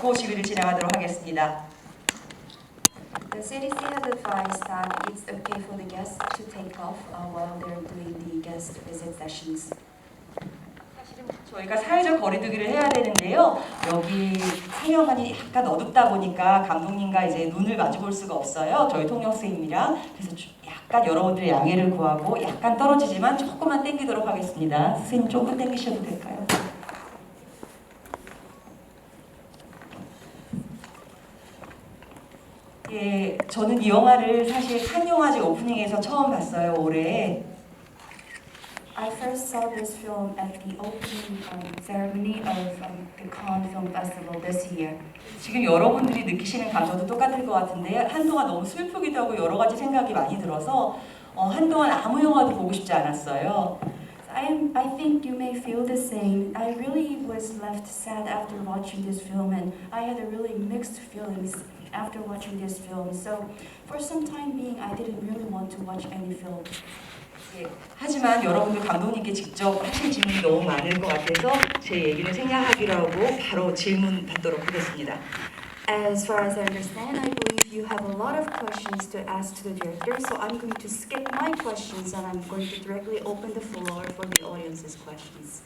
넣고 시위를 진행하도록 하겠습니다. The CDC has advised that it's okay for the guests to take off while they're doing the guest visit sessions. 저희가 사회적 거리두기를 해야 되는데요. 여기 상영관이 약간 어둡다 보니까 감독님과 이제 눈을 마주볼 수가 없어요. 저희 통역 선생님이랑. 그래서 약간 여러분들의 양해를 구하고 약간 떨어지지만 조금만 당기도록 하겠습니다. 선생님 조금 당기셔도 될까요? 예, 저는 이 영화를 사실 칸 영화제 오프닝에서 처음 봤어요. 올해. I first saw this film at the opening ceremony of the Cannes Film Festival this year. 지금 여러분들이 느끼시는 감정도 똑같을 것 같은데 한동안 너무 슬프기도 하고 여러 가지 생각이 많이 들어서 한동안 아무 영화도 보고 싶지 않았어요. I think you may feel the same. I really was left sad after watching this film, and I had a really mixed feelings after watching this film. So for some time being, I didn't really want to watch any film. 예, 하지만 여러분들 감독님께 직접 하실 질문이 너무 많을 것 같아서 제 얘기를 생략하기로 하고 바로 질문 받도록 하겠습니다. As far as I understand, I believe you have a lot of questions to ask to the director, so I'm going to skip my questions and I'm going to directly open the floor for the audience's questions.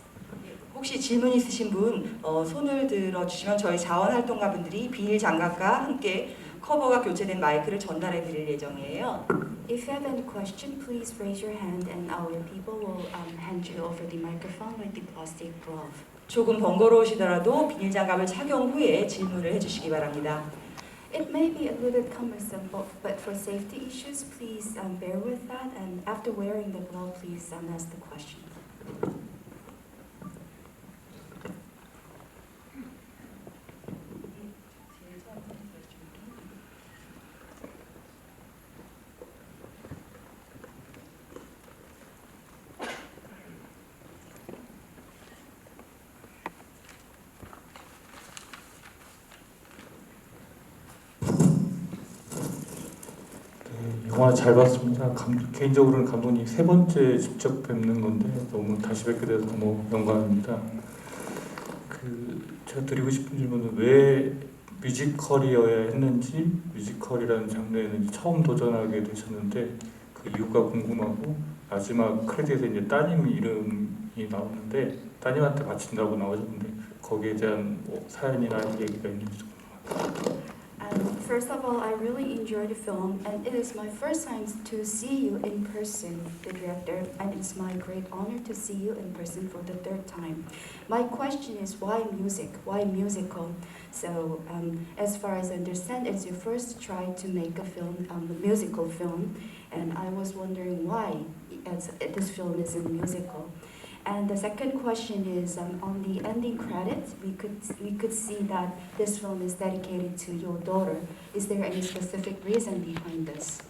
혹시 질문 있으신 분 손을 들어주시면 저희 자원활동가분들이 비닐 장갑과 함께 커버가 교체된 마이크를 전달해 드릴 예정이에요. If you have any question, please raise your hand and our people will hand you over the microphone with the plastic glove. 조금 번거로우시더라도 비닐 장갑을 착용 후에 질문을 해주시기 바랍니다. It may be a little bit cumbersome, but for safety issues, please bear with that. And after wearing the glove, please ask the question. 영화 잘 봤습니다. 개인적으로는 감독님 세 번째 직접 뵙는 건데 너무 다시 뵙게 돼서 너무 영광입니다. 제가 드리고 싶은 질문은 왜 뮤지컬이어야 했는지, 뮤지컬이라는 장르에 있는지 처음 도전하게 되셨는데 그 이유가 궁금하고, 마지막 크레딧에 이제 따님 이름이 나오는데 따님한테 바친다고 나오셨는데 거기에 대한 사연이나 얘기가 있는지 궁금합니다. First of all, I really enjoyed the film, and it is my first time to see you in person, the director, and it's my great honor to see you in person for the third time. My question is, why music? Why musical? So, as far as I understand, it's your first try to make a film, a musical film, and I was wondering why this film is a musical. And the second question is, on the ending credits, we could see that this film is dedicated to your daughter. Is there any specific reason behind this?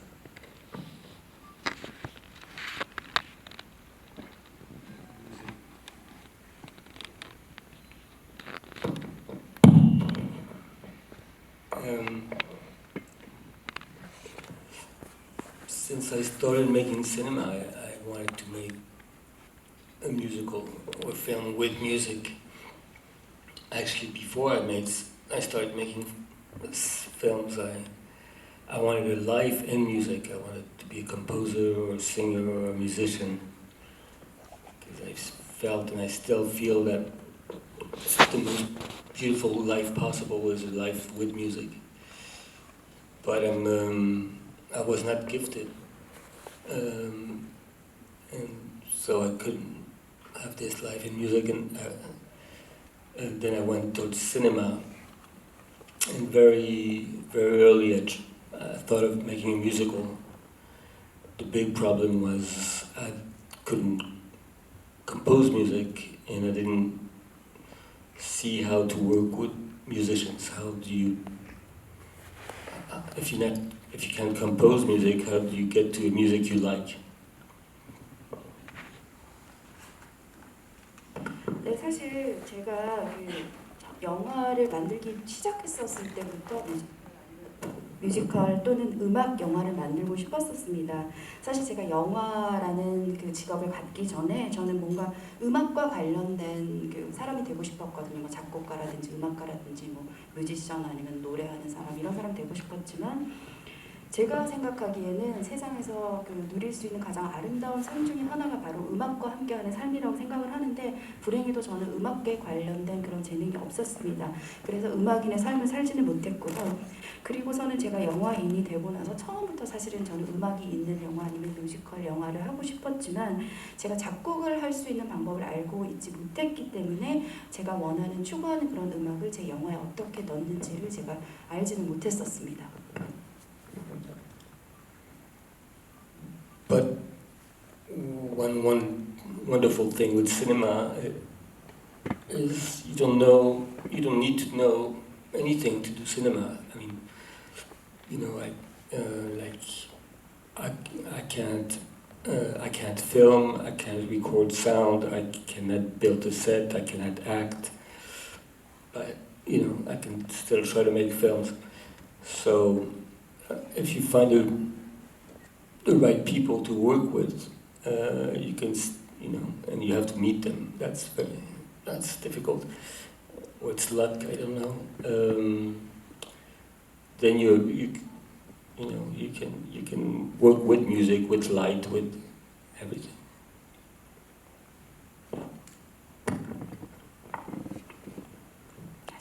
Since I started making cinema, I wanted to make a musical or film with music. Actually, before I started making films, I wanted a life in music. I wanted to be a composer or a singer or a musician, because I felt and I still feel that the most beautiful life possible is a life with music. But I was not gifted, and so I couldn't have this life in music, and then I went towards cinema. And very, very early I thought of making a musical. The big problem was I couldn't compose music, and I didn't see how to work with musicians. How do you, if you can't compose music, how do you get to a music you like? 네, 사실 제가 영화를 만들기 시작했었을 때부터 뮤지컬 또는 음악 영화를 만들고 싶었었습니다. 사실 제가 영화라는 그 직업을 갖기 전에 저는 뭔가 음악과 관련된 그 사람이 되고 싶었거든요. 뭐 작곡가라든지 음악가라든지 뭐 뮤지션 아니면 노래하는 사람 이런 사람 되고 싶었지만 제가 생각하기에는 세상에서 그 누릴 수 있는 가장 아름다운 삶 중에 하나가 바로 음악과 함께하는 삶이라고 생각을 하는데 불행히도 저는 음악에 관련된 그런 재능이 없었습니다. 그래서 음악인의 삶을 살지는 못했고요. 그리고서는 제가 영화인이 되고 나서 처음부터 사실은 저는 음악이 있는 영화 아니면 뮤지컬 영화를 하고 싶었지만 제가 작곡을 할 수 있는 방법을 알고 있지 못했기 때문에 제가 원하는 추구하는 그런 음악을 제 영화에 어떻게 넣는지를 제가 알지는 못했었습니다. But one wonderful thing with cinema is you don't need to know anything to do cinema. I mean, you know, I can't film, I can't record sound, I cannot build a set, I cannot act, but you know, I can still try to make films. So if you find the right people to work with, you can, you know, and you have to meet them. That's difficult. What's luck? I don't know. Then you can work with music, with light, with everything.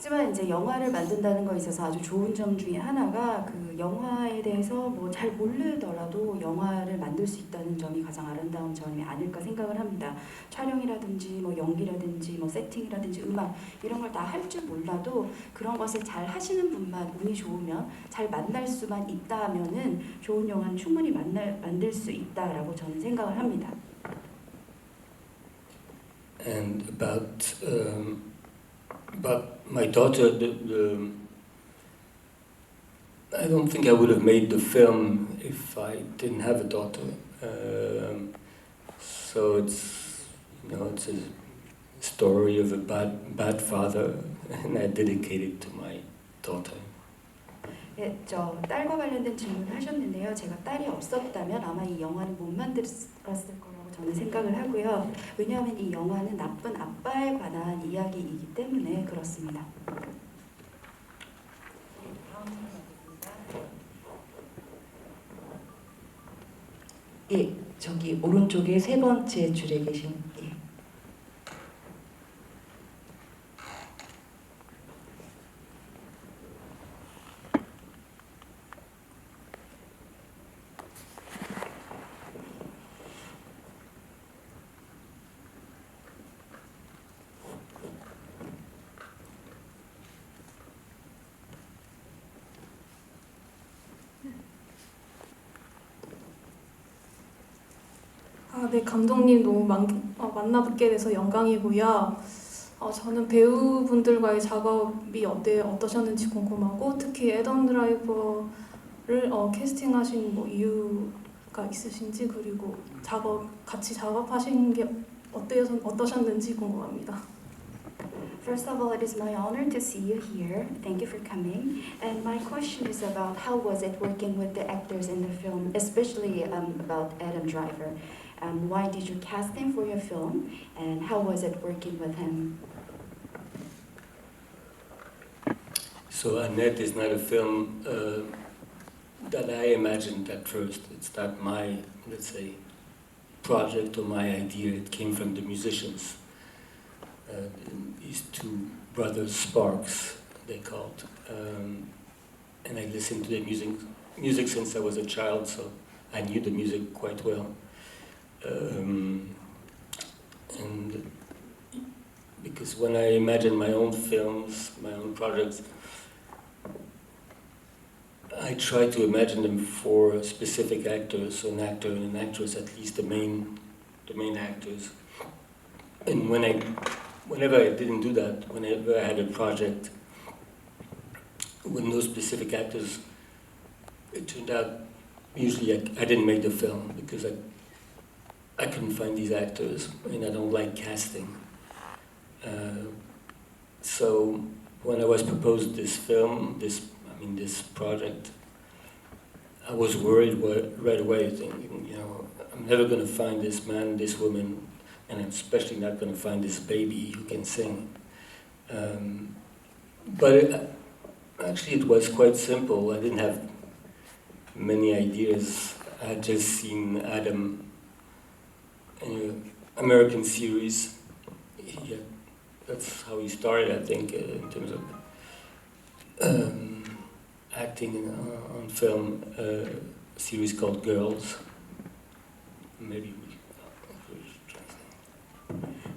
하지만 이제 영화를 만든다는 거에 있어서 아주 좋은 점 중에 하나가 그 영화에 대해서 뭐 잘 모르더라도 영화를 만들 수 있다는 점이 가장 아름다운 점이 아닐까 생각을 합니다. 촬영이라든지 뭐 연기라든지 뭐 세팅이라든지 음악 이런 걸 다 할 줄 몰라도 그런 것을 잘 하시는 분만 운이 좋으면 잘 만날 수만 있다면은 좋은 영화는 충분히 만들 수 있다라고 저는 생각을 합니다. And about my daughter, I don't think I would have made the film if I didn't have a daughter. So it's a story of a bad father, and I dedicate it to my daughter. 예, 저 딸과 관련된 질문을 하셨는데요. 제가 딸이 없었다면 아마 이 영화는 못 만들었을 거라고 저는 생각을 하고요. 왜냐하면 이 영화는 나쁜 아빠에 관한 이야기이기 때문에 그렇습니다. 예, 저기 오른쪽에 세 번째 줄에 계신 예. 네, 감독님 너무 만나뵙게 돼서 영광이고요. 저는 배우분들과의 작업이 어떠셨는지 궁금하고 특히 애덤 드라이버를 캐스팅하신 뭐 이유가 있으신지 그리고 같이 작업하신 게 어떠셨는지 궁금합니다. First of all, it is my honor to see you here. Thank you for coming. And my question is about how was it working with the actors in the film, especially about Adam Driver. Why did you cast him for your film, and how was it working with him? So Annette is not a film that I imagined at first. It's not my, let's say, project or my idea. It came from the musicians. These two brothers, Sparks, they called. And I listened to their music since I was a child, so I knew the music quite well. And because when I imagine my own films, my own projects, I try to imagine them for specific actors, so an actor and an actress, at least the main actors. And whenever I didn't do that, whenever I had a project with no specific actors, it turned out usually I didn't make the film because I couldn't find these actors, and I don't like casting. So when I was proposed this film, this project, I was worried right away, thinking, you know, I'm never going to find this man, this woman, and I'm especially not going to find this baby who can sing. But actually, it was quite simple. I didn't have many ideas. I had just seen Adam in an American series. That's how he started, I think, in terms of acting on film. A series called Girls. Maybe we translate.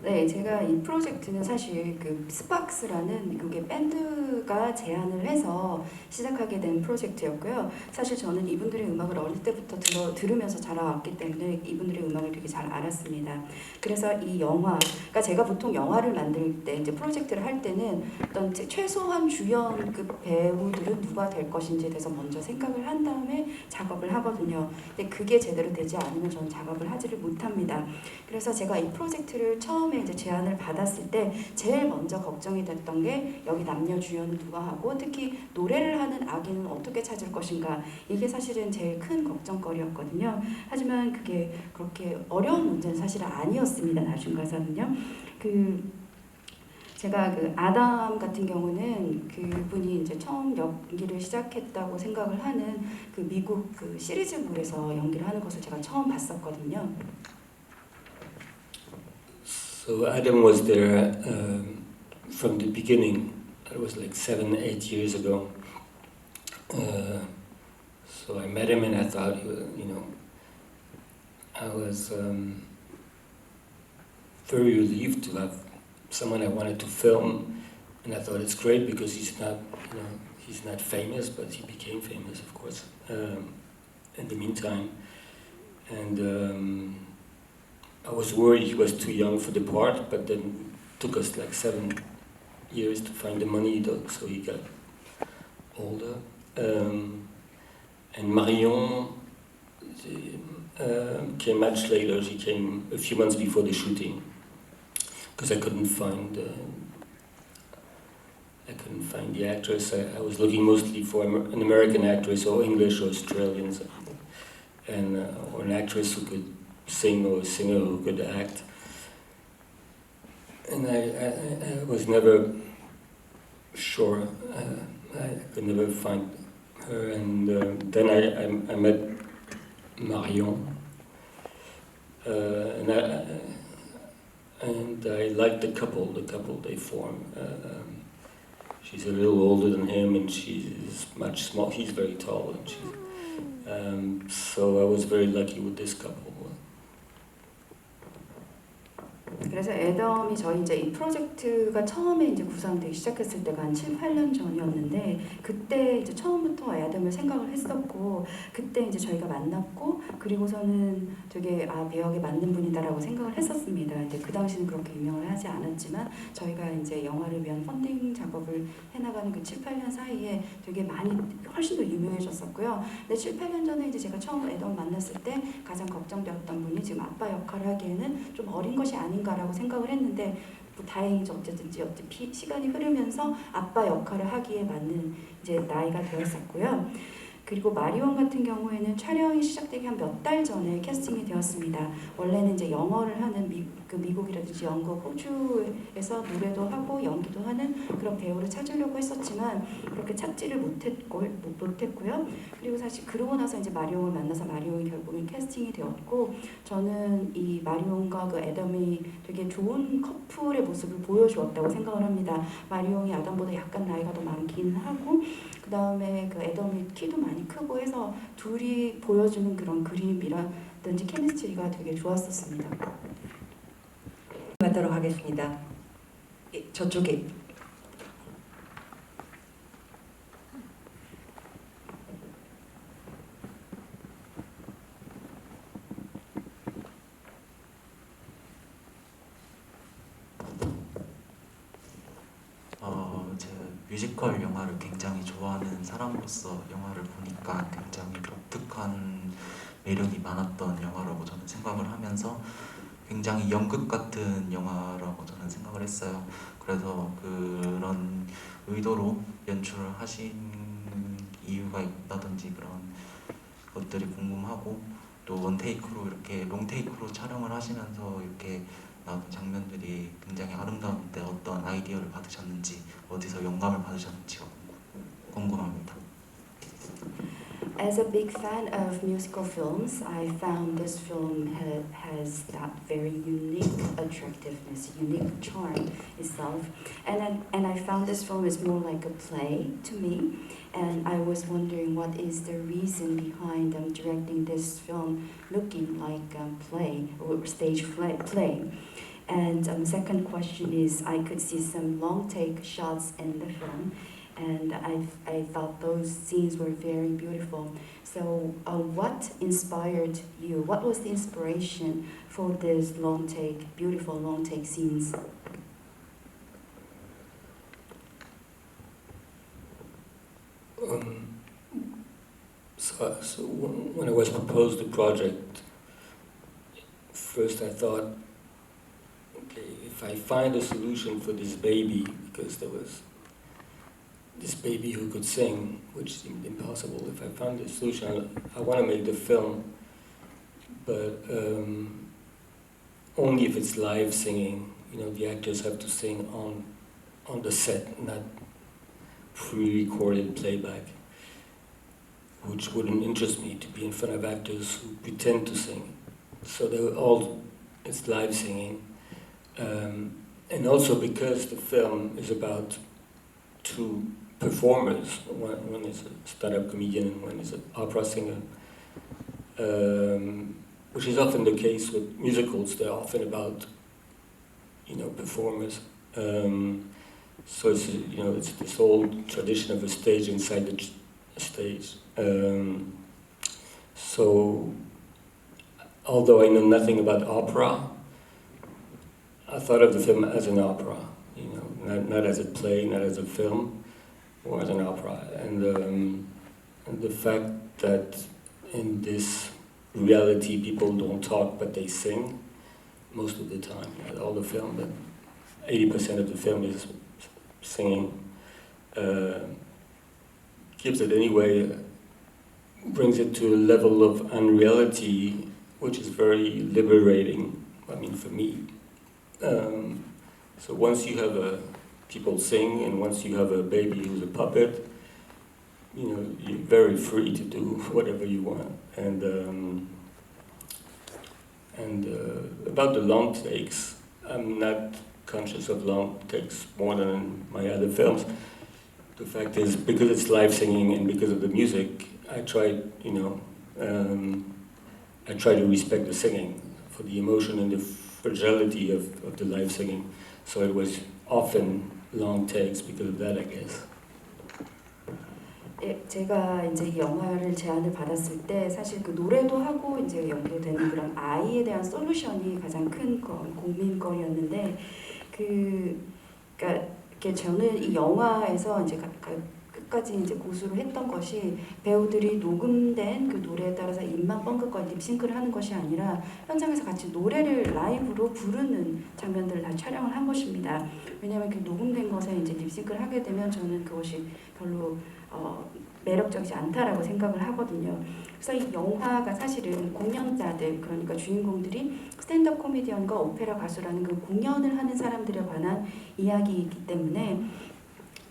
네, 제가 이 프로젝트는 사실 그 스팍스라는 미국의 밴드가 제안을 해서 시작하게 된 프로젝트였고요. 사실 저는 이분들의 음악을 어릴 때부터 들으면서 자라왔기 때문에 이분들의 음악을 되게 잘 알았습니다. 그래서 이 영화, 그러니까 제가 보통 영화를 만들 때 이제 프로젝트를 할 때는 어떤 최소한 주연급 배우들은 누가 될 것인지에 대해서 먼저 생각을 한 다음에 작업을 하거든요. 근데 그게 제대로 되지 않으면 저는 작업을 하지를 못합니다. 그래서 제가 이 프로젝트를 처음에 이제 제안을 받았을 때 제일 먼저 걱정이 됐던 게 여기 남녀 주연은 누가 하고 특히 노래를 하는 아기는 어떻게 찾을 것인가, 이게 사실은 제일 큰 걱정거리였거든요. 하지만 그게 그렇게 어려운 문제는 사실은 아니었습니다. 나중 가서는요. 제가 그 아담 같은 경우는 그분이 이제 처음 연기를 시작했다고 생각을 하는 그 미국 그 시리즈물에서 연기를 하는 것을 제가 처음 봤었거든요. So Adam was there from the beginning. It was like 7-8 years ago. So I met him and I thought, you know, I was very relieved to have someone I wanted to film, and I thought it's great because he's not, you know, he's not famous, but he became famous, of course, in the meantime. And I was worried he was too young for the part, but then it took us like 7 years to find the money, so he got older. And Marion came much later. She came a few months before the shooting, because I couldn't find the actress. I was looking mostly for an American actress, or English, or Australian, and or an actress who could sing, or a singer who could act. And I was never sure. I could never find her. And then I met Marion, and I liked the couple they form. She's a little older than him, and she's much small. He's very tall, and she's. So I was very lucky with this couple. 그래서 애덤이 저희 이제 이 프로젝트가 처음에 이제 구상되기 시작했을 때가 한 7, 8년 전이었는데 그때 이제 처음부터 애덤을 생각을 했었고 그때 이제 저희가 만났고 그리고서는 되게 배역에 맞는 분이다라고 생각을 했었습니다. 이제 그 당시는 그렇게 유명을 하지 않았지만 저희가 이제 영화를 위한 펀딩 작업을 해나가는 그 7, 8년 사이에 되게 많이 훨씬 더 유명해졌었고요. 근데 7, 8년 전에 이제 제가 처음 애덤 만났을 때 가장 걱정되었던 분이 지금 아빠 역할을 하기에는 좀 어린 것이 아닌가라고 생각을 했는데 다행히 어차피 시간이 흐르면서 아빠 역할을 하기에 맞는 이제 나이가 되었었고요. 그리고 마리온 같은 경우에는 촬영이 시작되기 한 몇 달 전에 캐스팅이 되었습니다. 원래는 이제 영어를 하는 미국이라든지 영국, 호주에서 노래도 하고 연기도 하는 그런 배우를 찾으려고 했었지만 그렇게 찾지를 못했고요. 그리고 사실 그러고 나서 이제 마리온을 만나서 마리온이 결국엔 캐스팅이 되었고 저는 이 마리온과 그 애덤이 되게 좋은 커플의 모습을 보여주었다고 생각을 합니다. 마리온이 아담보다 약간 나이가 더 많긴 하고 그 다음에 그 애덤이 키도 많이 크고 해서 둘이 보여주는 그런 그림이라든지 케미스트리가 되게 좋았었습니다. 가도록 하겠습니다. 저쪽에. 제가 뮤지컬 영화를 굉장히 좋아하는 사람으로서 영화를 보니까 굉장히 독특한 매력이 많았던 영화라고 저는 생각을 하면서 굉장히 연극 같은 영화라고 저는 생각을 했어요. 그래서 그런 의도로 연출을 하신 이유가 있다든지 그런 것들이 궁금하고 또 원테이크로 이렇게 롱테이크로 촬영을 하시면서 이렇게 나온 장면들이 굉장히 아름다운데 어떤 아이디어를 받으셨는지 어디서 영감을 받으셨는지가 궁금합니다. As a big fan of musical films, I found this film has that very unique attractiveness, unique charm itself. And I found this film is more like a play to me. And I was wondering what is the reason behind directing this film looking like a play or stage play. And second question is, I could see some long take shots in the film. And I thought those scenes were very beautiful. So what inspired you? What was the inspiration for this beautiful long take scenes? So when I was proposed the project, first I thought, okay, if I find a solution for this baby, because there was this baby who could sing, which seemed impossible. If I found a solution, I want to make the film, but only if it's live singing. You know, the actors have to sing on the set, not pre-recorded playback, which wouldn't interest me to be in front of actors who pretend to sing. So they were all, it's live singing, and also because the film is about two performers, one is a stand-up comedian and one is an opera singer, which is often the case with musicals. They're often about, you know, performers. So it's, you know, it's this old tradition of a stage inside the stage. So although I know nothing about opera, I thought of the film as an opera, you know, not as a play, not as a film, or as an opera. And the fact that in this reality people don't talk but they sing most of the time. All the film, but 80% of the film is singing. Gives it anyway, brings it to a level of unreality which is very liberating, I mean, for me. So once you have people sing, and once you have a baby who's a puppet, you know, you're very free to do whatever you want. And about the long takes, I'm not conscious of long takes more than in my other films. The fact is, because it's live singing and because of the music, I try, you know, I try to respect the singing for the emotion and the fragility of the live singing. So it was often long takes because of that, I guess. 예, 제가 이제 이 영화를 제안을 받았을 때 사실 그 노래도 하고 이제 연계되는 그런 아이에 대한 솔루션이 가장 큰 고민거리였는데 그러니까 이렇게 저는 이 영화에서 이제 끝까지 이제 고수를 했던 것이 배우들이 녹음된 그 노래에 따라서 입만 뻥긋거리 립싱크를 하는 것이 아니라 현장에서 같이 노래를 라이브로 부르는 장면들을 다 촬영을 한 것입니다. 왜냐하면 그 녹음된 것에 이제 립싱크를 하게 되면 저는 그것이 별로 매력적이지 않다라고 생각을 하거든요. 그래서 이 영화가 사실은 공연자들, 그러니까 주인공들이 스탠드업 코미디언과 오페라 가수라는 그 공연을 하는 사람들에 관한 이야기이기 때문에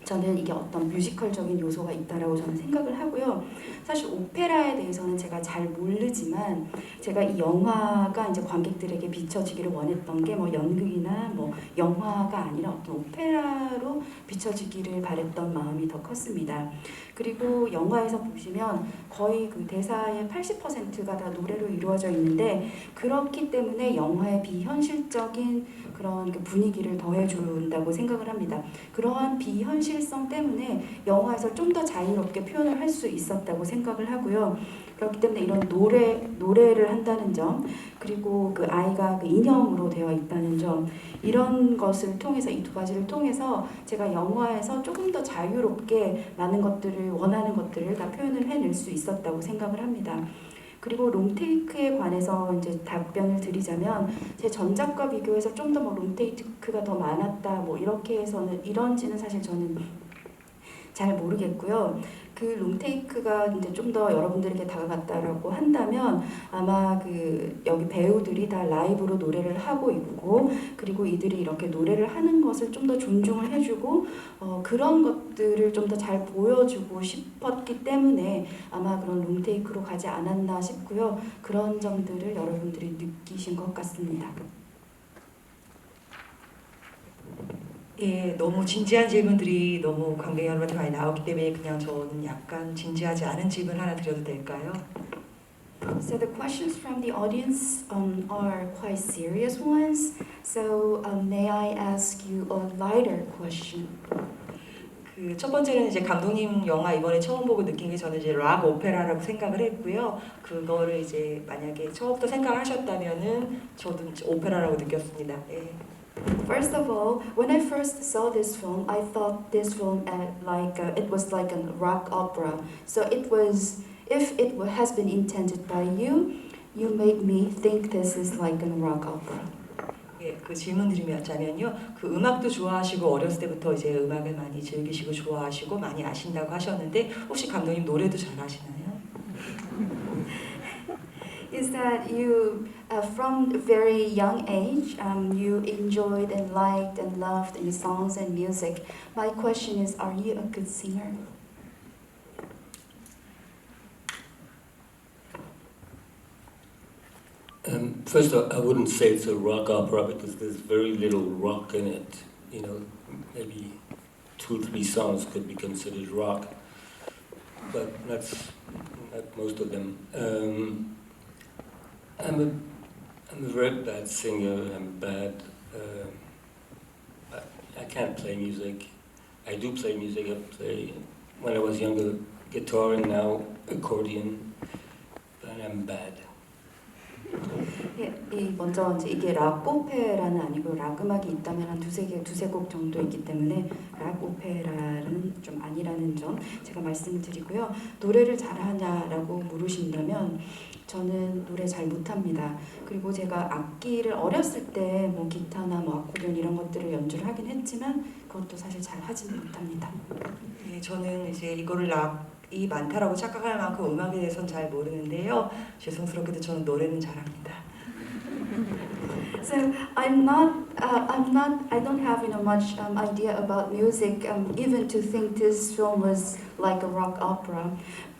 저는 이게 어떤 뮤지컬적인 요소가 있다라고 저는 생각을 하고요. 사실 오페라에 대해서는 제가 잘 모르지만 제가 이 영화가 이제 관객들에게 비춰지기를 원했던 게 뭐 연극이나 뭐 영화가 아니라 어떤 오페라로 비춰지기를 바랬던 마음이 더 컸습니다. 그리고 영화에서 보시면 거의 그 대사의 80%가 다 노래로 이루어져 있는데 그렇기 때문에 영화의 비현실적인 그런 그 분위기를 더해준다고 생각을 합니다. 그러한 비현실성 때문에 영화에서 좀 더 자유롭게 표현을 할 수 있었다고 생각을 하고요. 그렇기 때문에 이런 노래를 한다는 점, 그리고 그 아이가 그 인형으로 되어 있다는 점, 이런 것을 통해서 이 두 가지를 통해서 제가 영화에서 조금 더 자유롭게 많은 것들을 원하는 것들을 다 표현을 해낼 수 있었다고 생각을 합니다. 그리고 롱테이크에 관해서 이제 답변을 드리자면 제 전작과 비교해서 좀 더 뭐 롱테이크가 더 많았다 뭐 이렇게 해서는 이런지는 사실 저는 잘 모르겠고요. 그 롱테이크가 이제 좀 더 여러분들에게 다가갔다라고 한다면 아마 그 여기 배우들이 다 라이브로 노래를 하고 있고 그리고 이들이 이렇게 노래를 하는 것을 좀 더 존중을 해주고 그런 것들을 좀 더 잘 보여주고 싶었기 때문에 아마 그런 롱테이크로 가지 않았나 싶고요. 그런 점들을 여러분들이 느끼신 것 같습니다. 예, 너무 진지한 질문들이 너무 관객 여러분한테 많이 나오기 때문에 그냥 저는 약간 진지하지 않은 질문 하나 드려도 될까요? So the questions from the audience are quite serious ones. So may I ask you a lighter question? 그 첫 번째는 이제 감독님 영화 이번에 처음 보고 느낀 게 저는 이제 락 오페라라고 생각을 했고요. 그거를 이제 만약에 처음부터 생각하셨다면은 저도 오페라라고 느꼈습니다. 예. First of all, when I first saw this film, I thought this film it was like a rock opera. So it was, if it has been intended by you, you made me think this is like a rock opera. 예, 그 질문 드리자면요. 그 음악도 좋아하시고 어렸을 때부터 이제 음악을 많이 즐기시고 좋아하시고 많이 아신다고 하셨는데 혹시 감독님 노래도 잘하시나요? Is that you, from a very young age, you enjoyed and liked and loved the songs and music. My question is, are you a good singer? First, I wouldn't say it's a rock opera because there's very little rock in it. You know, maybe 2-3 songs could be considered rock, but that's not most of them. I'm a very bad singer. I'm bad. I can't play music. I do play music. I play when I was younger guitar and now accordion, but I'm bad. 예, 먼저 이제 이게 락 오페라는 아니고 락 음악이 있다면 한 두세 곡 정도 있기 때문에 락 오페라는 좀 아니라는 점 제가 말씀을 드리고요. 노래를 잘하냐라고 물으신다면 저는 노래 잘 못합니다. 그리고 제가 악기를 어렸을 때 뭐 기타나 뭐 아코디언 이런 것들을 연주를 하긴 했지만 그것도 사실 잘 하지는 못합니다. 예, 저는 이제 이거를 락이 많다라고 착각할 만큼 음악에 대해서는 잘 모르는데요. 죄송스럽게도 저는 노래는 잘합니다. So I don't have much idea about music, even to think this film was like a rock opera.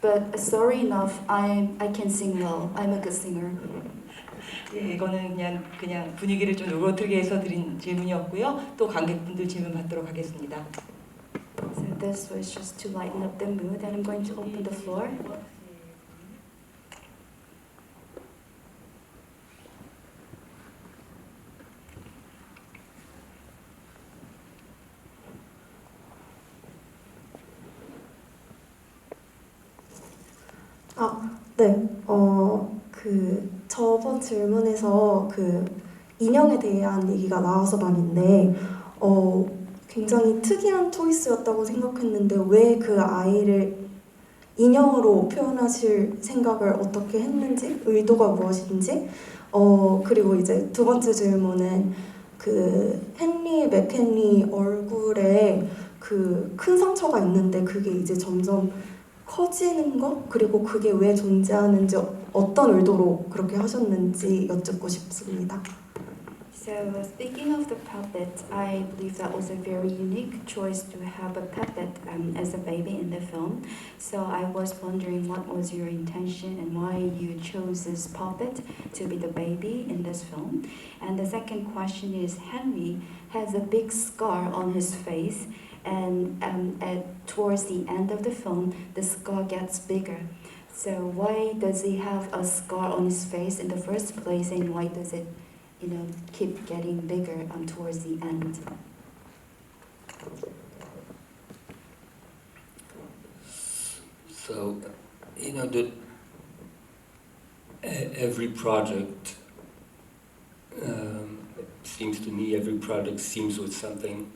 But sorry enough, I can sing well. I'm a good singer. 예, 이거는 그냥 분위기를 좀 누그러뜨리게 해서 드린 질문이었고요. 또 관객분들 질문 받도록 하겠습니다. So this was just to lighten up the mood, and I'm going to open the floor. 네, 그 저번 질문에서 그 인형에 대한 얘기가 나와서 말인데, 굉장히 특이한 초이스였다고 생각했는데 왜 그 아이를 인형으로 표현하실 생각을 어떻게 했는지, 의도가 무엇인지, 그리고 이제 두 번째 질문은 그 헨리 맥헨리 얼굴에 그 큰 상처가 있는데 그게 이제 점점 커지는 거? 그리고 그게 왜 존재하는지 어떤 의도로 그렇게 하셨는지 여쭙고 싶습니다. So speaking of the puppet, I believe that was a very unique choice to have a puppet as a baby in the film. So I was wondering what was your intention and why you chose this puppet to be the baby in this film. And the second question is, Henry has a big scar on his face, and towards the end of the film, the scar gets bigger. So why does he have a scar on his face in the first place, and why does it keep getting bigger towards the end? So, every project seems to me, every project seems with something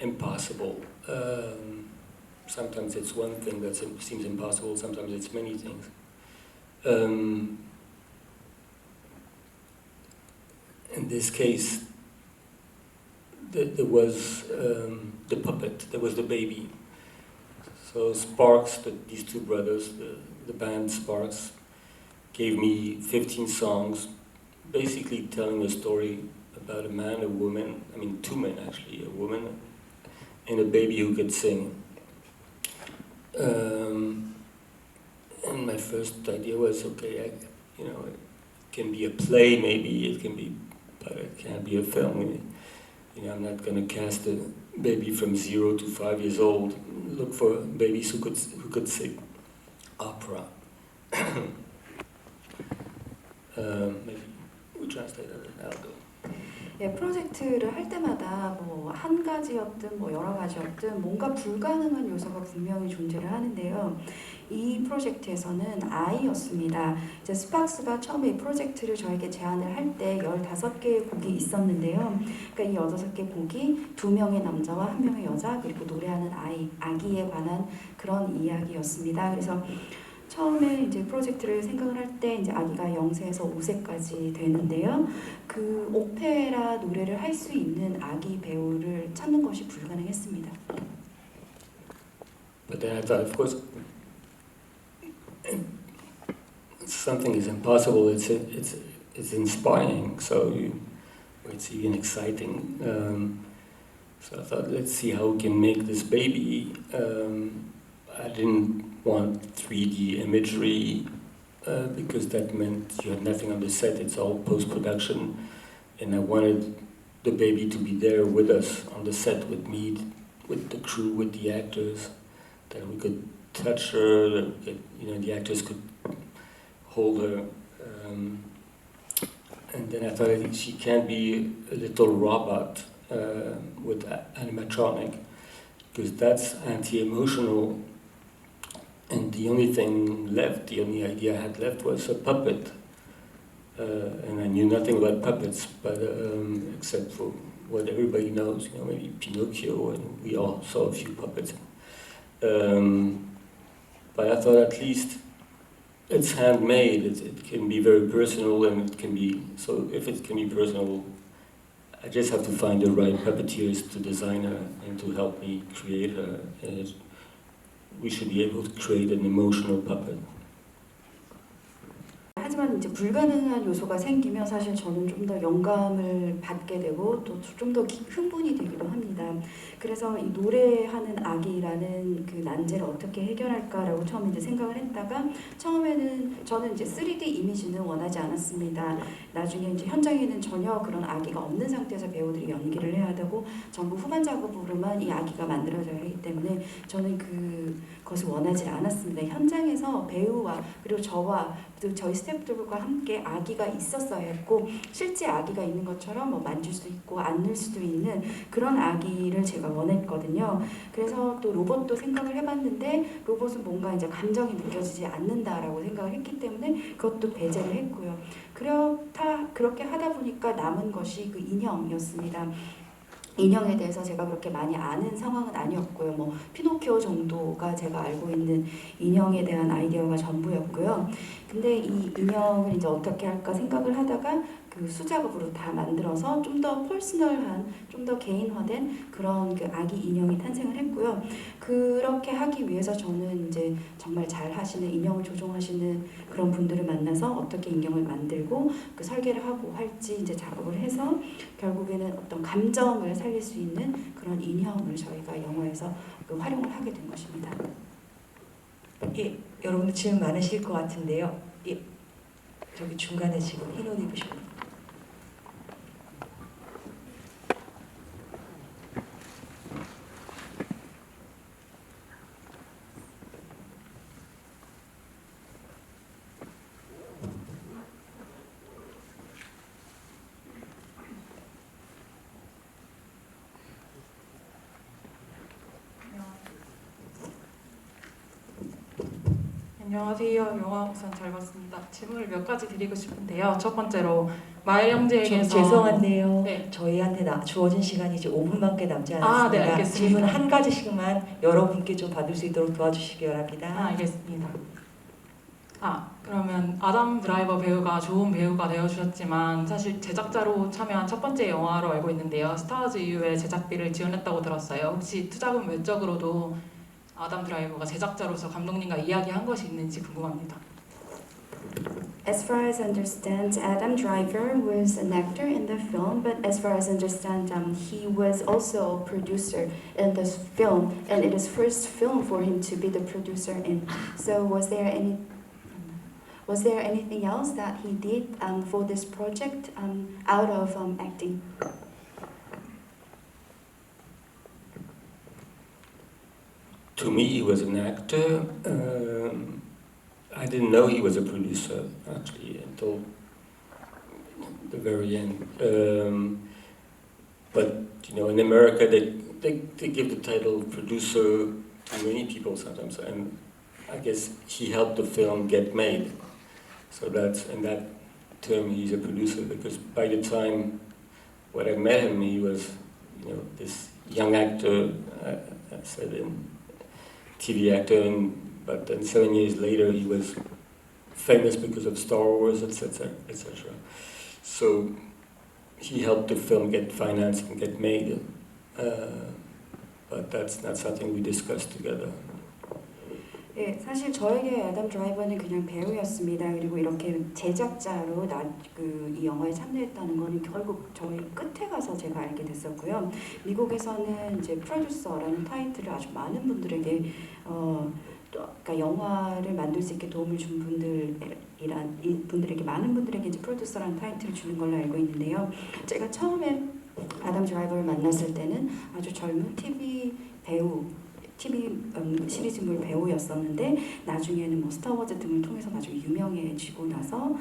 impossible. Sometimes it's one thing that seems impossible, sometimes it's many things. In this case, there was the puppet, there was the baby. So Sparks, these two brothers, the band Sparks, gave me 15 songs, basically telling a story about a man, a woman, I mean 2 men actually, a woman and a baby who could sing. And my first idea was, okay, it can be a play maybe, it can be, but it can't be a film. I'm not going to cast a baby from 0 to 5 years old. Look for babies who could sing opera. Maybe we translate that. I'll go. 예, 프로젝트를 할 때마다 뭐 한 가지였든 뭐 여러 가지였든 뭔가 불가능한 요소가 분명히 존재를 하는데요. 이 프로젝트에서는 아이였습니다. 이제 스팍스가 처음에 이 프로젝트를 저에게 제안을 할 때 15개의 곡이 있었는데요. 그러니까 이 15개 곡이 2명의 남자와 1명의 여자 그리고 노래하는 아기에 관한 그런 이야기였습니다. 그래서 처음에 이제 프로젝트를 생각을 할 때 이제 아기가 0세에서 5세까지 되는데요. 그 오페라 노래를 할 수 있는 아기 배우를 찾는 것이 불가능했습니다. But then I thought, of course, something is impossible. It's inspiring. So it's even exciting. So I thought, let's see how we can make this baby. I didn't want 3D imagery because that meant you had nothing on the set. It's all post-production, and I wanted the baby to be there with us on the set with me, with the crew, with the actors, that we could touch her, that we could, the actors could hold her. And then I thought she can't be a little robot with animatronic, because that's anti-emotional. And the only thing left, the only idea I had left was a puppet. And I knew nothing about puppets, but except for what everybody knows, maybe Pinocchio, and we all saw a few puppets. But I thought at least it's handmade, it can be very personal, and it can be, so if it can be personal, I just have to find the right puppeteers to design her and to help me create her. And we should be able to create an emotional puppet. 하지만 이제 불가능한 요소가 생기면 사실 저는 좀 더 영감을 받게 되고 또 좀 더 흥분이 되기도 합니다. 그래서 이 노래하는 아기라는 그 난제를 어떻게 해결할까라고 처음에 이제 생각을 했다가 처음에는 저는 이제 3D 이미지는 원하지 않았습니다. 나중에 이제 현장에는 전혀 그런 아기가 없는 상태에서 배우들이 연기를 해야 되고 전부 후반 작업으로만 이 아기가 만들어져야 하기 때문에 저는 그것을 원하지 않았습니다. 현장에서 배우와 그리고 저와 또 저희 스태프들과 함께 아기가 있었어야 했고 실제 아기가 있는 것처럼 뭐 만질 수도 있고 안을 수도 있는 그런 아기를 제가 원했거든요. 그래서 또 로봇도 생각을 해봤는데 로봇은 뭔가 이제 감정이 느껴지지 않는다라고 생각을 했기 때문에 그것도 배제를 했고요. 그렇게 하다 보니까 남은 것이 그 인형이었습니다. 인형에 대해서 제가 그렇게 많이 아는 상황은 아니었고요. 뭐 피노키오 정도가 제가 알고 있는 인형에 대한 아이디어가 전부였고요. 근데 이 인형을 이제 어떻게 할까 생각을 하다가 그 수작업으로 다 만들어서 좀 더 퍼스널한, 좀 더 개인화된 그런 그 아기 인형이 탄생을 했고요. 그렇게 하기 위해서 저는 이제 정말 잘 하시는 인형을 조종하시는 그런 분들을 만나서 어떻게 인형을 만들고 그 설계를 하고 할지 이제 작업을 해서 결국에는 어떤 감정을 살릴 수 있는 그런 인형을 저희가 영화에서 그 활용을 하게 된 것입니다. 예, 여러분들 질문 많으실 것 같은데요. 예, 저기 중간에 지금 흰 옷 입으신 분. 안녕하세요. 영화 우선 잘 봤습니다. 질문을 몇 가지 드리고 싶은데요. 첫 번째로 마을 형제에게서 좀 죄송한데요. 네. 저희한테 주어진 시간이 이제 5분밖에 남지 않았습니다. 네, 알겠습니다. 질문 한 가지씩만 여러분께 좀 받을 수 있도록 도와주시기 바랍니다. 알겠습니다. 그러면 아담 드라이버 배우가 좋은 배우가 되어주셨지만 사실 제작자로 참여한 첫 번째 영화로 알고 있는데요. 스타워즈 이후에 제작비를 지원했다고 들었어요. 혹시 투자금 외적으로도 아담 드라이버가 제작자로서 감독님과 이야기한 것이 있는지 궁금합니다. As far as I understand, Adam Driver was an actor in the film, but as far as I understand, he was also a producer in this film, and it is first film for him to be the producer in. So was there anything else that he did for this project out of acting? To me, he was an actor. I didn't know he was a producer actually until the very end. But you know, in America, they give the title producer to many people sometimes, and I guess he helped the film get made. So that's in that term, he's a producer, because by the time when I met him, he was, you know, this young actor. I said in TV actor, but then 7 years later he was famous because of Star Wars, etc., etc. So he helped the film get financed and get made. But that's not something we discussed together. 네, 사실 저에게 애덤 드라이버는 그냥 배우였습니다. 그리고 이렇게 제작자로 이 영화에 참여했다는 거는 결국 저희 끝에 가서 제가 알게 됐었고요. 미국에서는 이제 프로듀서라는 타이틀을 아주 많은 분들에게 그러니까 영화를 만들 수 있게 도움을 준 분들에게 많은 분들에게 이제 프로듀서라는 타이틀을 주는 걸로 알고 있는데요. 제가 처음에 아담 드라이버를 만났을 때는 아주 젊은 TV 시리즈물 배우였었는데 나중에는 뭐 스타워즈 등을 통해서 나중에 유명해지고 나서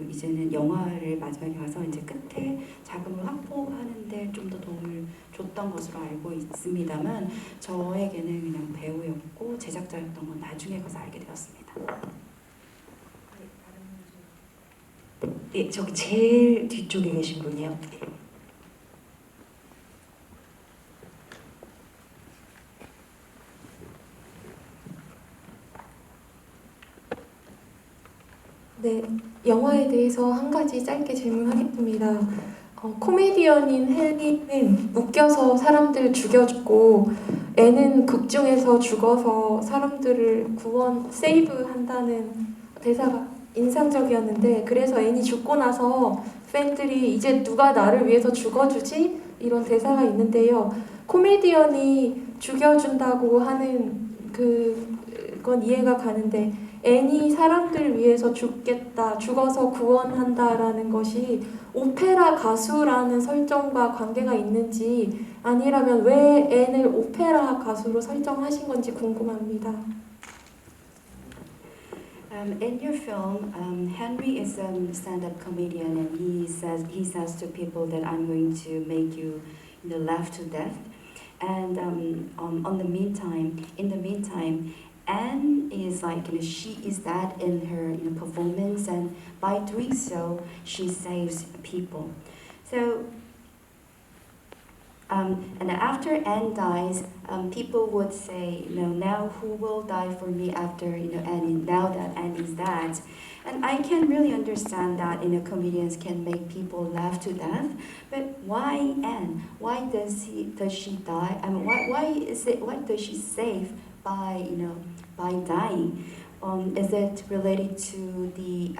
이제는 영화를 마지막에 가서 이제 끝에 자금을 확보하는데 좀 더 도움을 줬던 것으로 알고 있습니다만 저에게는 그냥 배우였고 제작자였던 건 나중에 가서 알게 되었습니다. 네, 저기 제일 뒤쪽에 계신 분이요. 네, 영화에 대해서 한 가지 짧게 질문하겠습니다. 코미디언인 헨리는 웃겨서 사람들을 죽여주고 애는 극 중에서 죽어서 사람들을 세이브한다는 대사가 인상적이었는데 그래서 애니 죽고 나서 팬들이 이제 누가 나를 위해서 죽어주지? 이런 대사가 있는데요. 코미디언이 죽여준다고 하는 그건 이해가 가는데 애니 사람들 위해서 죽어서 구원한다라는 것이 오페라 가수라는 설정과 관계가 있는지 아니라면 왜 앤을 오페라 가수로 설정하신 건지 궁금합니다. In your film, Henry is a stand-up comedian, and he says to people that I'm going to make you, laugh to death. And in the meantime, Anne is like, she is that in her performance, and by doing so, she saves people. So, and after Anne dies, people would say, now who will die for me after Anne? Now that Anne is dead, and I can really understand that comedians can make people laugh to death. But why Anne? Why does she die? I mean, why does she save by dying? Is it related to the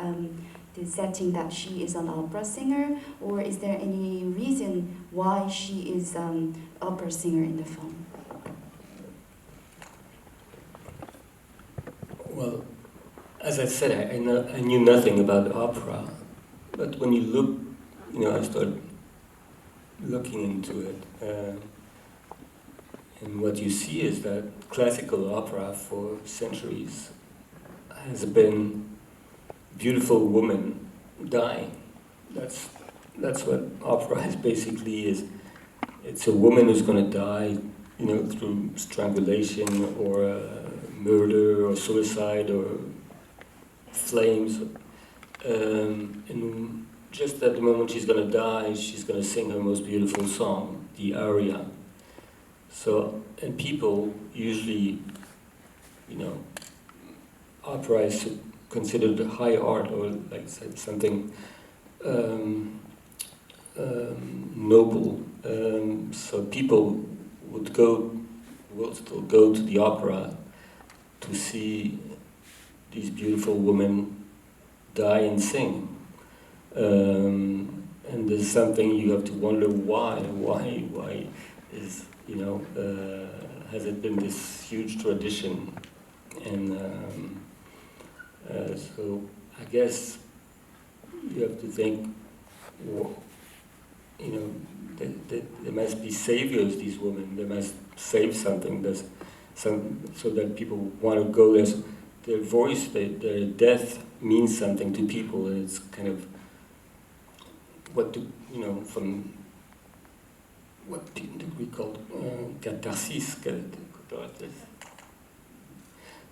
setting that she is an opera singer, or is there any reason why she is an opera singer in the film? Well, as I said, I knew nothing about opera, but when you look, I started looking into it. And what you see is that classical opera for centuries has been beautiful women dying. That's what opera is basically is. It's a woman who's going to die, through strangulation or murder or suicide or flames. And just at the moment she's going to die, she's going to sing her most beautiful song, the aria. So, and people usually, opera is considered high art, or like something noble. So people would go will still go to the opera to see these beautiful women die and sing. And there's something you have to wonder why is, you know, has it been this huge tradition? And so I guess you have to think, you know, that there must be saviors, these women. They must save something. There's some, so that people want to go there. So their voice, their death means something to people. And it's kind of what do, you know, from what do we call catharsis?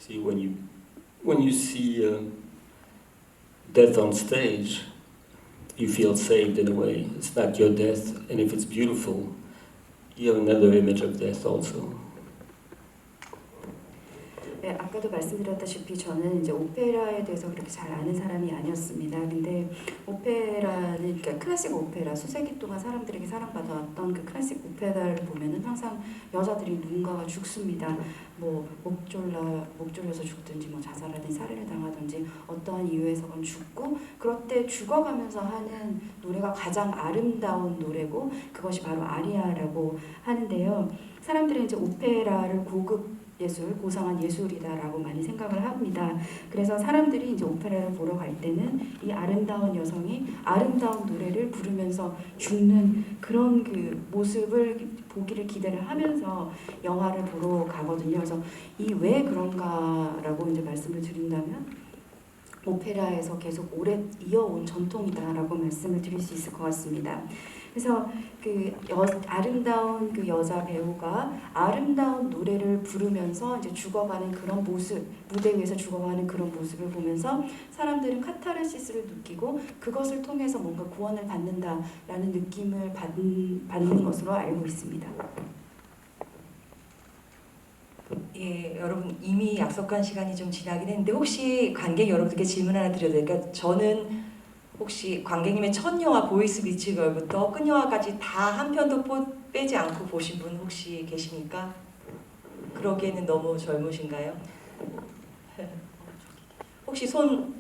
See, when you see death on stage, you feel saved in a way. It's not your death, and if it's beautiful, you have another image of death also. 네, 아까도 말씀드렸다시피 저는 이제 오페라에 대해서 그렇게 잘 아는 사람이 아니었습니다. 근데 오페라는, 그러니까 클래식 오페라, 수세기 동안 사람들에게 사랑받아왔던 그 클래식 오페라를 보면은 항상 여자들이 누군가가 죽습니다. 뭐 목 졸려서 죽든지, 뭐 자살하든지, 살해를 당하든지, 어떠한 이유에서건 죽고, 그럴 때 죽어가면서 하는 노래가 가장 아름다운 노래고, 그것이 바로 아리아라고 하는데요. 사람들은 이제 오페라를 고급 예술, 고상한 예술이다라고 많이 생각을 합니다. 그래서 사람들이 이제 오페라를 보러 갈 때는 이 아름다운 여성이 아름다운 노래를 부르면서 죽는 그런 그 모습을 보기를 기대를 하면서 영화를 보러 가거든요. 그래서 이 왜 그런가라고 이제 말씀을 드린다면 오페라에서 계속 오래 이어온 전통이다라고 말씀을 드릴 수 있을 것 같습니다. 그래서 그 아름다운 그 여자 배우가 아름다운 노래를 부르면서 이제 죽어가는 그런 모습, 무대 위에서 죽어가는 그런 모습을 보면서 사람들은 카타르시스를 느끼고 그것을 통해서 뭔가 구원을 받는다라는 느낌을 받는 것으로 알고 있습니다. 예, 여러분 이미 약속한 시간이 좀 지나긴 했는데 혹시 관객 여러분들께 질문 하나 드려도 될까요? 저는 혹시 관객님의 첫 영화 보이스 미치걸부터 끝 영화까지 다 한 편도 빼지 않고 보신 분 혹시 계십니까? 그러기에는 너무 젊으신가요? 혹시 손.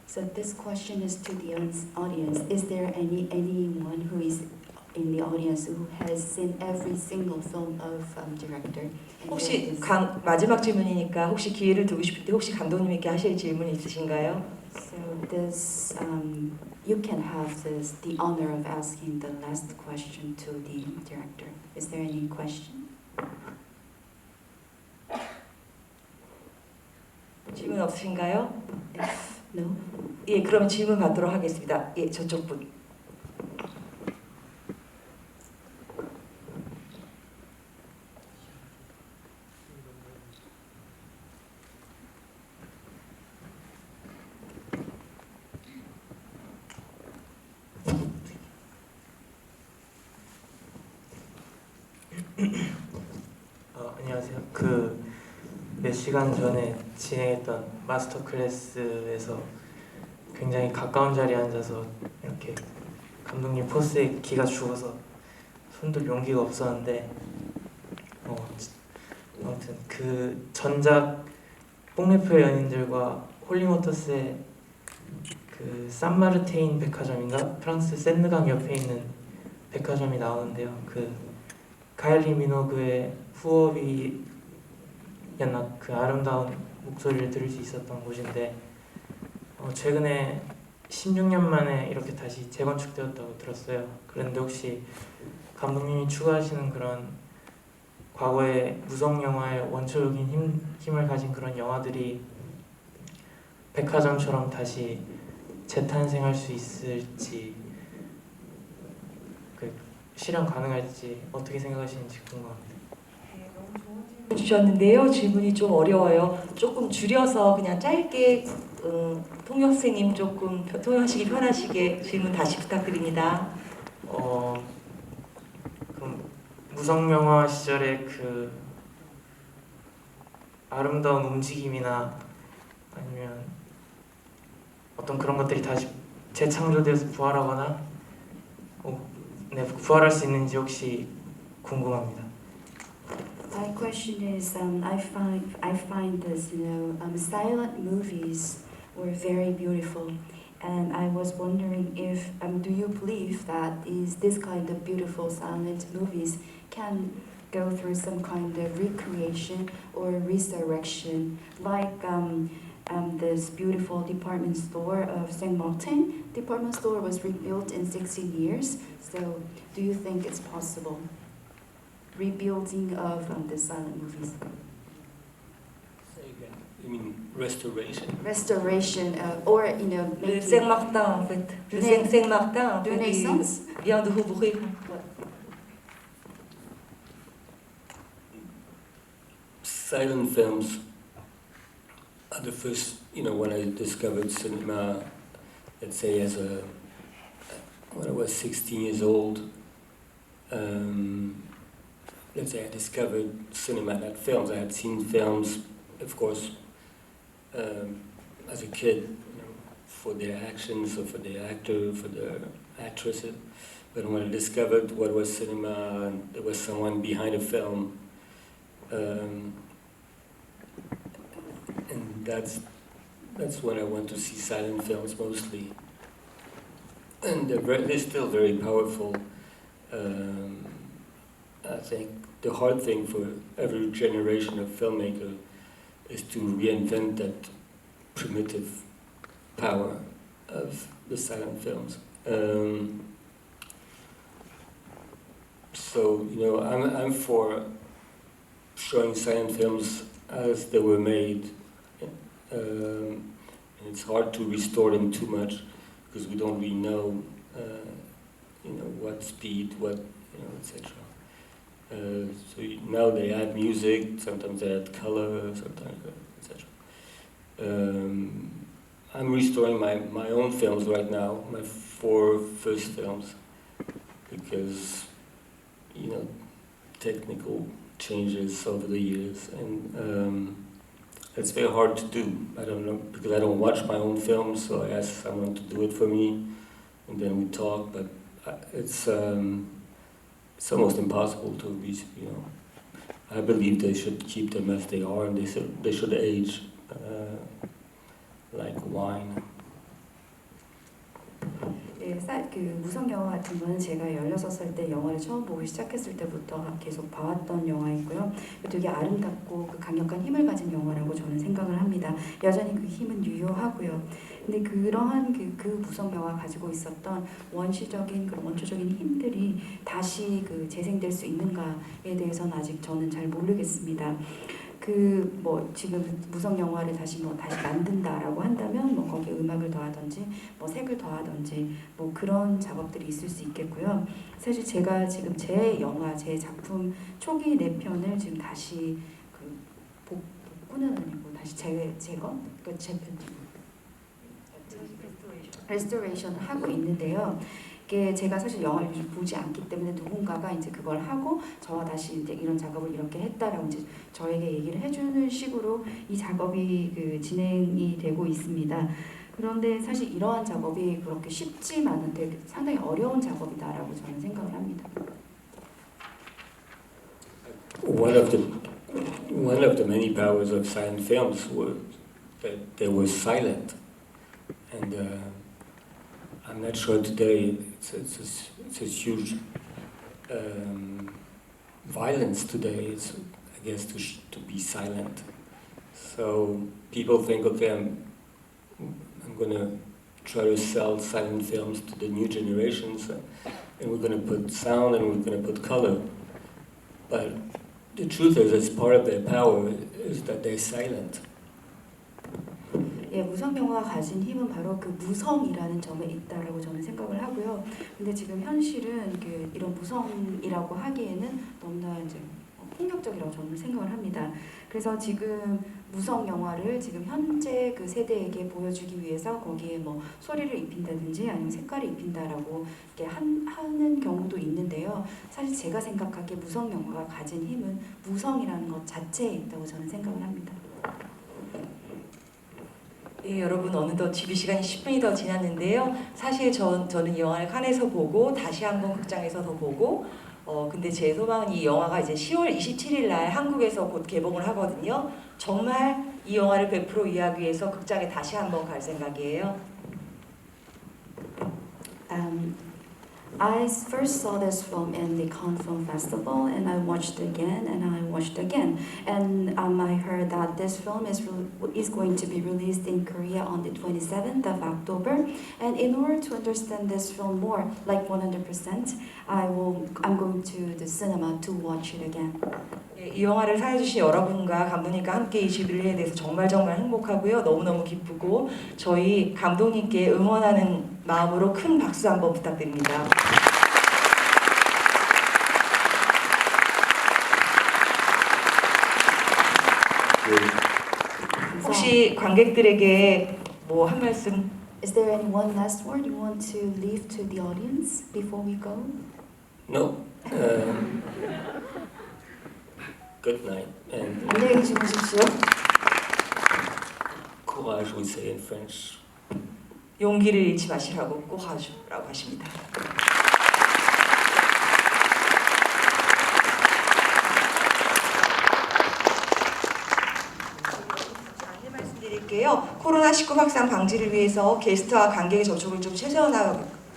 So this question is to the audience. Is there anyone who is in the audience who has seen every single film of director? 혹시 마지막 질문이니까 혹시 기회를 두고 싶을 때 혹시 감독님에게 하실 질문 있으신가요? So this, you can have the honor of asking the last question to the director. Is there any question? 질문 없으신가요? No. 예, 그럼 질문 받도록 하겠습니다. 예, 저쪽 분. 안녕하세요. 몇 시간 전에 진행했던 마스터 클래스에서 굉장히 가까운 자리에 앉아서 이렇게 감독님 포스에 기가 죽어서 손들 용기가 없었는데 아무튼 그 전작 뽕레프의 연인들과 홀리모터스의 그 산마르테인 백화점인가? 프랑스 센느강 옆에 있는 백화점이 나오는데요. 그 카일리 미노그의 후업이였나 그 아름다운 목소리를 들을 수 있었던 곳인데 최근에 16년 만에 이렇게 다시 재건축되었다고 들었어요. 그런데 혹시 감독님이 추구하시는 그런 과거의 무성 영화의 원초적인 힘을 가진 그런 영화들이 백화점처럼 다시 재탄생할 수 있을지, 실현 가능할지 어떻게 생각하시는지 궁금합니다. 네, 너무 좋은 질문 주셨는데요. 질문이 좀 어려워요. 조금 줄여서 그냥 짧게 통역생님 조금 통역하시기 편하시게 질문 다시 부탁드립니다. 그럼 무성 영화 시절의 그 아름다운 움직임이나 아니면 어떤 그런 것들이 다시 재창조돼서 부활하거나 부활할 수 있는지 혹시 궁금합니다. My question is, I find this, silent movies were very beautiful, and I was wondering if do you believe that is this kind of beautiful silent movies can go through some kind of recreation or resurrection, like this beautiful department store of Saint Martin. Department store was rebuilt in 16 years. So, do you think it's possible? Rebuilding of the silent movies. Say again. You mean restoration? Restoration, or Le making Saint-Martin en fait. Le Saint-Martin en fait Renaissance. vient de rouvrir. Silent films are the first, when I discovered cinema, let's say when I was 16 years old, let's say I discovered cinema, not films. I had seen films, of course, as a kid, for their actions or for the actor, for the actresses. But when I discovered what was cinema, and there was someone behind a film, and that's when I went to see silent films mostly, and they're still very powerful. I think the hard thing for every generation of filmmaker is to reinvent that primitive power of the silent films. So I'm for showing silent films as they were made. And it's hard to restore them too much because we don't really know, what speed, etc. So now they add music, sometimes they add color, sometimes, etc. I'm restoring my own films right now, my 4 first films, because technical changes over the years, and it's very hard to do. I don't know, because I don't watch my own films, so I ask someone to do it for me, and then we talk. But it's almost impossible to reach. I believe they should keep them as they are, and they should age like wine. 그 무성 영화 같은 거는 제가 16살 때 영화를 처음 보기 시작했을 때부터 계속 봐왔던 영화이고요. 되게 아름답고 그 강력한 힘을 가진 영화라고 저는 생각을 합니다. 여전히 그 힘은 유효하고요. 근데 그러한 그 무성 영화 가지고 있었던 원시적인 그런 원초적인 힘들이 다시 재생될 수 있는가에 대해서는 아직 저는 잘 모르겠습니다. 지금 무성 영화를 다시 만든다라고 한다면 거기에 음악을 더하든지 색을 더하든지 그런 작업들이 있을 수 있겠고요. 사실 제가 지금 제 작품 초기 4편을 지금 다시 복구는 아니고 다시 재건, 레스토레이션을 하고 있는데요. 제가 사실 영화를 보지 않기 때문에 누군가가 이제 그걸 하고 저와 다시 이제 이런 작업을 이렇게 했다라고 이제 저에게 얘기를 해주는 식으로 이 작업이 진행이 되고 있습니다. 그런데 사실 이러한 작업이 그렇게 쉽지만은 되게 상당히 어려운 작업이다라고 저는 생각을 합니다. One of the many powers of silent films were that they were silent, and I'm not sure today it's a huge violence today. It's, I guess, to be silent. So people think, okay, I'm going to try to sell silent films to the new generations, and we're going to put sound and we're going to put color. But the truth is, as part of their power, is that they're silent. 무성 영화가 가진 힘은 바로 그 무성이라는 점에 있다라고 저는 생각을 하고요. 근데 지금 현실은 이런 무성이라고 하기에는 너무나 이제 폭력적이라고 저는 생각을 합니다. 그래서 지금 무성 영화를 지금 현재 그 세대에게 보여주기 위해서 거기에 소리를 입힌다든지 아니면 색깔을 입힌다라고 이렇게 하는 경우도 있는데요. 사실 제가 생각하기에 무성 영화가 가진 힘은 무성이라는 것 자체에 있다고 저는 생각을 합니다. 예, 여러분 어느덧 집이 시간이 10분이 더 지났는데요. 사실 저는 이 영화를 칸에서 보고 다시 한번 극장에서 더 보고 근데 제 소망은 이 영화가 이제 10월 27일 날 한국에서 곧 개봉을 하거든요. 정말 이 영화를 100% 이해하기 위해서 극장에 다시 한번 갈 생각이에요. I first saw this film in the Cannes Film Festival, and I watched again, and I watched again, and I heard that this film is going to be released in Korea on the 27th of October. And in order to understand this film more, like 100%, I'm going to the cinema to watch it again. 이 영화를 사랑해주신 여러분과 감독님과 함께 이 주빌리에 대해서 정말 행복하고요. 너무너무 기쁘고 저희 감독님께 응원하는 마음으로 큰 박수 한번 부탁드립니다. 혹시 관객들에게 뭐 한 말씀? Is there any one last word you want to leave to the audience before we go? No. Good night and 안녕히 주무십시오. courage, we say in French. 용기를 잃지 마시라고 꼬아주라고 하십니다. 안내 말씀드릴게요. 코로나19 확산 방지를 위해서 게스트와 관객의 접촉을 좀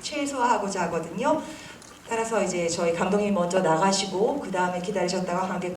최소화하고자 하거든요. 따라서 이제 저희 감독님이 먼저 나가시고 그 다음에 기다리셨다가 관객